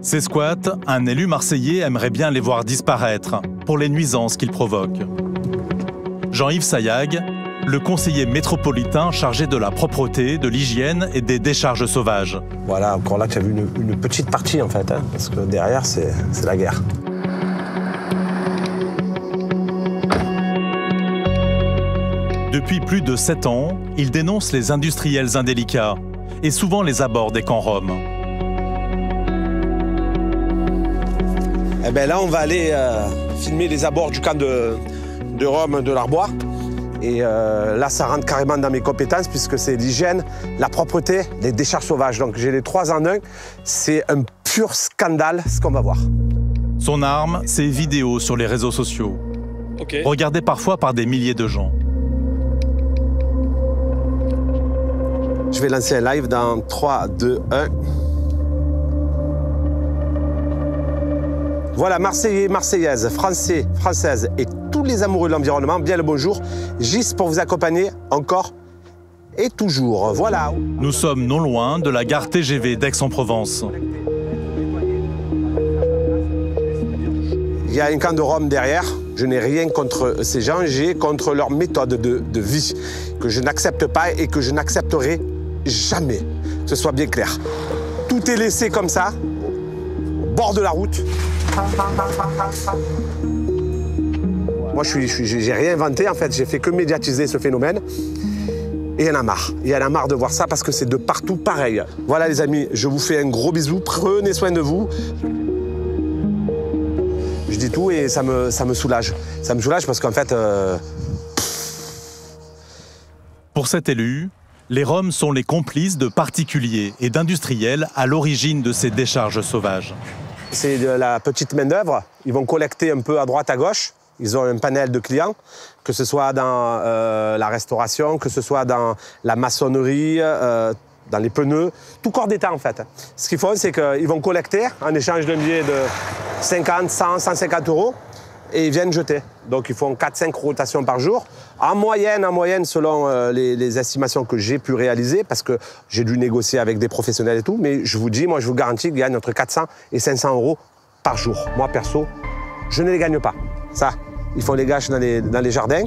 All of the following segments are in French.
Ces squats, un élu marseillais aimerait bien les voir disparaître pour les nuisances qu'ils provoquent. Jean-Yves Sayag, le conseiller métropolitain chargé de la propreté, de l'hygiène et des décharges sauvages. Voilà, encore là, tu as vu une petite partie en fait, hein, parce que derrière, c'est la guerre. Depuis plus de 7 ans, il dénonce les industriels indélicats et souvent les abords des camps roms. Eh bien là, on va aller filmer les abords du camp de Rome de l'Arbois. Et là, ça rentre carrément dans mes compétences puisque c'est l'hygiène, la propreté, les décharges sauvages. Donc j'ai les 3 en 1. C'est un pur scandale ce qu'on va voir. Son arme, ses vidéos sur les réseaux sociaux. Okay. Regardées parfois par des milliers de gens. Je vais lancer un live dans 3, 2, 1. Voilà, Marseillais, Marseillaises, Français, Françaises et tous les amoureux de l'environnement, bien le bonjour. Gis pour vous accompagner encore et toujours. Voilà. Nous sommes non loin de la gare TGV d'Aix-en-Provence. Il y a un camp de Rome derrière. Je n'ai rien contre ces gens, j'ai contre leur méthode de vie que je n'accepte pas et que je n'accepterai jamais. Que ce soit bien clair. Tout est laissé comme ça, au bord de la route. Moi, j'ai rien inventé en fait, j'ai fait que médiatiser ce phénomène. Et il y en a marre. Il y en a marre de voir ça parce que c'est de partout pareil. Voilà les amis, je vous fais un gros bisou, prenez soin de vous. Je dis tout et ça me soulage. Ça me soulage parce qu'en fait... Pour cet élu, les Roms sont les complices de particuliers et d'industriels à l'origine de ces décharges sauvages. C'est de la petite main-d'œuvre. Ils vont collecter un peu à droite, à gauche. Ils ont un panel de clients, que ce soit dans la restauration, que ce soit dans la maçonnerie, dans les pneus, tout corps d'état en fait. Ce qu'ils font, c'est qu'ils vont collecter en échange d'un billet de 50, 100, 150 euros et ils viennent jeter. Donc ils font 4-5 rotations par jour. En moyenne, selon les estimations que j'ai pu réaliser, parce que j'ai dû négocier avec des professionnels et tout, mais je vous dis, moi je vous garantis qu'ils gagnent entre 400 et 500 euros par jour. Moi perso, je ne les gagne pas. Ça, ils font les gâches dans les jardins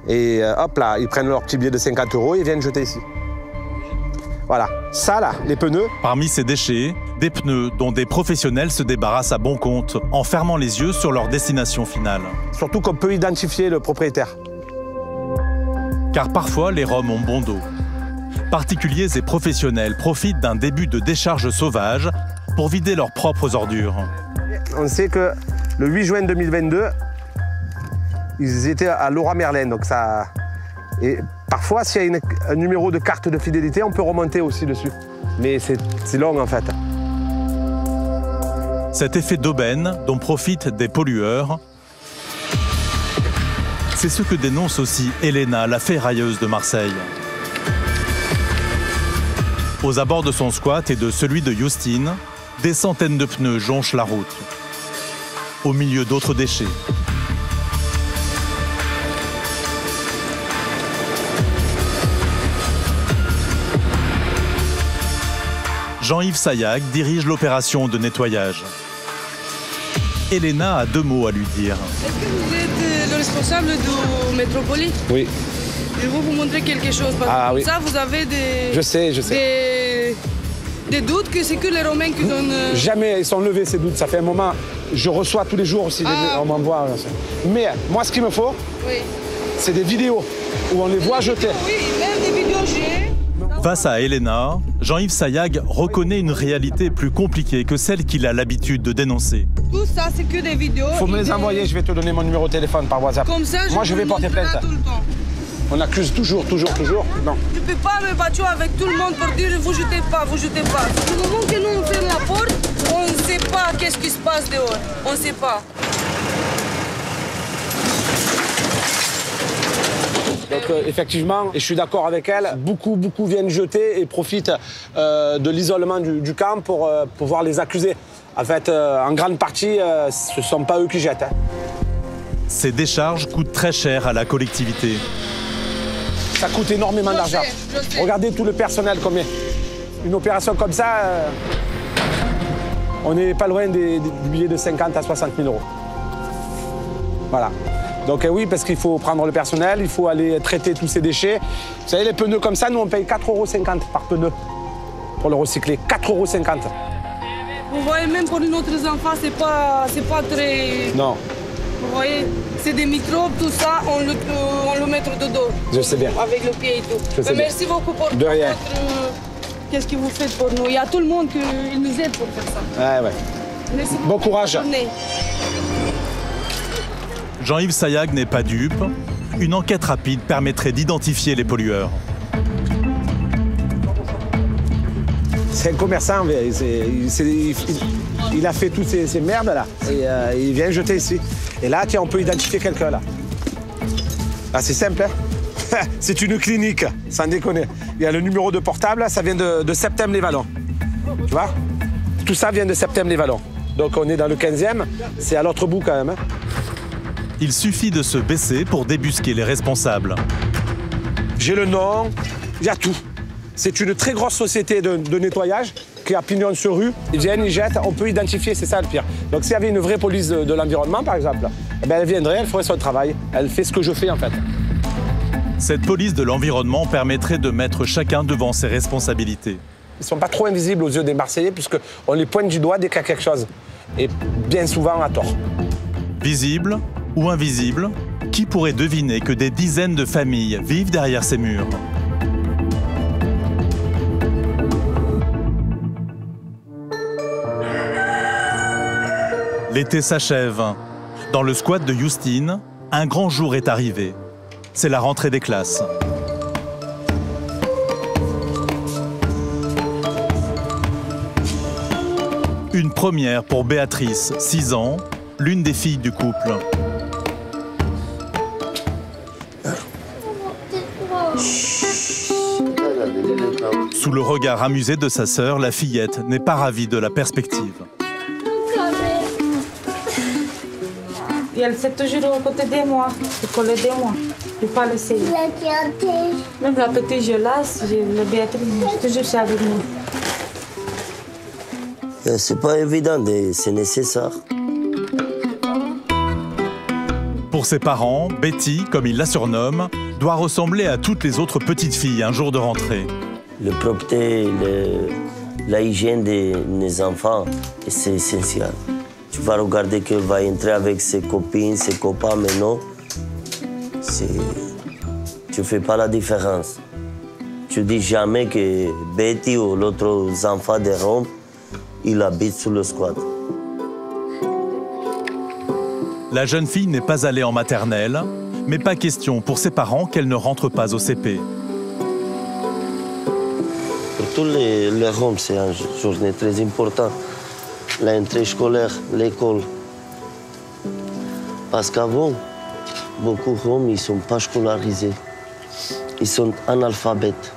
et hop là, ils prennent leur petit billet de 50 euros et ils viennent jeter ici. Voilà, ça là, les pneus. Parmi ces déchets, des pneus dont des professionnels se débarrassent à bon compte en fermant les yeux sur leur destination finale. Surtout qu'on peut identifier le propriétaire. Car parfois, les Roms ont bon dos. Particuliers et professionnels profitent d'un début de décharge sauvage pour vider leurs propres ordures. On sait que le 8 juin 2022, ils étaient à Leroy Merlin, donc ça... Et parfois, s'il y a un numéro de carte de fidélité, on peut remonter aussi dessus. Mais c'est long en fait. Cet effet d'aubaine dont profitent des pollueurs, c'est ce que dénonce aussi Elena, la ferrailleuse de Marseille. Aux abords de son squat et de celui de Justine, des centaines de pneus jonchent la route, au milieu d'autres déchets. Jean-Yves Sayag dirige l'opération de nettoyage. Elena a 2 mots à lui dire. Est-ce que vous êtes le responsable de Métropole? Oui. Je vais vous montrer quelque chose. Parce que oui. ça, vous avez des... Je sais. Des doutes que c'est que les Romains qui donnent... Jamais ils sont levés ces doutes. Ça fait un moment. Je reçois tous les jours aussi. On m'envoie. Mais moi, ce qu'il me faut, c'est des vidéos où on les voit jeter. Oui, même des vidéos j'ai. Face à Elena, Jean-Yves Sayag reconnaît une réalité plus compliquée que celle qu'il a l'habitude de dénoncer. Tout ça, c'est que des vidéos. Faut me les envoyer, je vais te donner mon numéro de téléphone par WhatsApp. Comme ça, moi, je vais porter plainte. Tout le temps. On accuse toujours. Non. Je ne peux pas me battre avec tout le monde pour dire vous jetez pas. Du moment que nous on ferme la porte, on ne sait pas qu'est-ce qui se passe dehors. On ne sait pas. Donc effectivement, et je suis d'accord avec elle, beaucoup viennent jeter et profitent de l'isolement du camp pour pouvoir les accuser. En fait, en grande partie, ce ne sont pas eux qui jettent. Hein. Ces décharges coûtent très cher à la collectivité. Ça coûte énormément d'argent. Regardez tout le personnel combien. Une opération comme ça, On n'est pas loin du billet de 50 à 60 000 euros. Voilà. Donc oui, parce qu'il faut prendre le personnel, il faut aller traiter tous ces déchets. Vous savez, les pneus comme ça, nous, on paye 4,50 € par pneu pour le recycler. 4,50 €. Vous voyez, même pour notre enfant, c'est pas très... Non. Vous voyez, c'est des microbes, tout ça, on le met dedans. Je sais bien. Avec le pied et tout. Je sais bien. Merci beaucoup pour de rien. Qu'est-ce que vous faites pour nous? Il y a tout le monde qui nous aide pour faire ça. Ouais. Merci beaucoup. Bon courage. Bonne journée. Jean-Yves Sayag n'est pas dupe. Une enquête rapide permettrait d'identifier les pollueurs. C'est un commerçant, il a fait toutes ces merdes là. Et il vient jeter ici. Et là, tiens, on peut identifier quelqu'un là. Ah, c'est simple, hein. C'est une clinique, sans déconner. Il y a le numéro de portable, ça vient de Septem-les-Vallons. Tu vois? Tout ça vient de Septem-les-Vallons. Donc on est dans le 15e, c'est à l'autre bout quand même. Hein. Il suffit de se baisser pour débusquer les responsables. J'ai le nom, il y a tout. C'est une très grosse société de nettoyage qui a pignon sur rue. Ils viennent, ils jettent, on peut identifier, c'est ça le pire. Donc s'il y avait une vraie police de l'environnement, par exemple, eh bien, elle viendrait, elle ferait son travail. Elle fait ce que je fais en fait. Cette police de l'environnement permettrait de mettre chacun devant ses responsabilités. Ils ne sont pas trop invisibles aux yeux des Marseillais puisqu'on les pointe du doigt dès qu'il y a quelque chose. Et bien souvent à tort. Visible ou invisible, qui pourrait deviner que des dizaines de familles vivent derrière ces murs? L'été s'achève. Dans le squat de Houston, un grand jour est arrivé. C'est la rentrée des classes. Une première pour Béatrice, 6 ans, l'une des filles du couple. Sous le regard amusé de sa sœur, la fillette n'est pas ravie de la perspective. Et elle fait toujours à côté de moi, collée de moi. Je ne peux pas laisser. Même la petite, je laisse, le Béatrice, toujours avec nous. C'est pas évident, mais c'est nécessaire. Pour ses parents, Betty, comme il la surnomme, doit ressembler à toutes les autres petites filles un jour de rentrée. La propreté, la hygiène des enfants, c'est essentiel. Tu vas regarder qu'elle va entrer avec ses copines, ses copains, mais non, tu ne fais pas la différence. Tu dis jamais que Betty ou l'autre enfant de Rome, il habite sous le squat. La jeune fille n'est pas allée en maternelle, mais pas question pour ses parents qu'elle ne rentre pas au CP. Pour tous les Roms, c'est une journée très importante. L'entrée scolaire, l'école. Parce qu'avant, beaucoup de Roms, ils ne sont pas scolarisés. Ils sont analphabètes.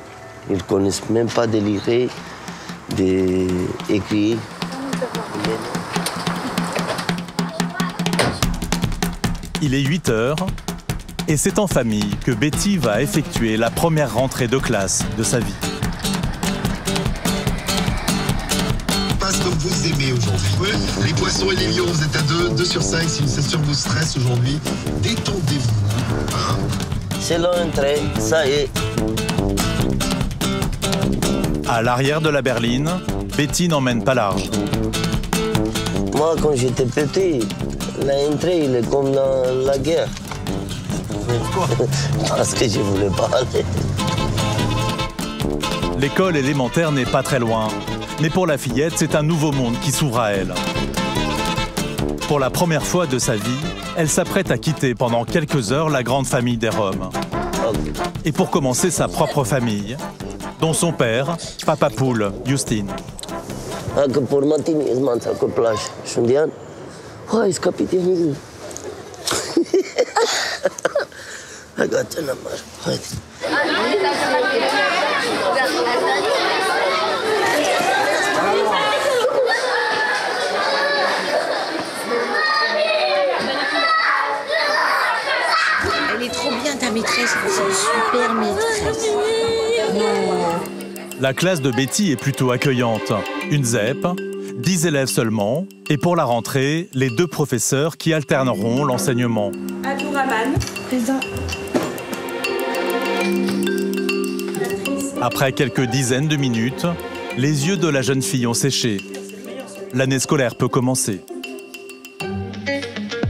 Ils ne connaissent même pas de lire, d'écrire. Il est 8 h et c'est en famille que Betty va effectuer la première rentrée de classe de sa vie. Comme vous aimez aujourd'hui. Les poissons et les lions, vous êtes à 2 sur 5. Si c'est sûr vous stresse aujourd'hui, détendez-vous. Hein? C'est l'entrée, ça y est. À l'arrière de la berline, Betty n'emmène pas large. Moi, quand j'étais petit, l'entrée, il est comme dans la guerre. Pourquoi? Parce que je ne voulais pas aller. L'école élémentaire n'est pas très loin. Mais pour la fillette, c'est un nouveau monde qui s'ouvre à elle. Pour la première fois de sa vie, elle s'apprête à quitter pendant quelques heures la grande famille des Roms. Et pour commencer sa propre famille, dont son père, Papa Poule, Houston. Dacă pe urmă tine îți manța cu plaj. Șundian? Hai, scapitenii. Hai, gata, n-amar. Hai. Elle est trop bien ta maîtresse, c'est une super maîtresse. La classe de Betty est plutôt accueillante. Une ZEP, 10 élèves seulement, et pour la rentrée, les 2 professeurs qui alterneront l'enseignement. Abdourahmane. Présent. Après quelques dizaines de minutes, les yeux de la jeune fille ont séché. L'année scolaire peut commencer.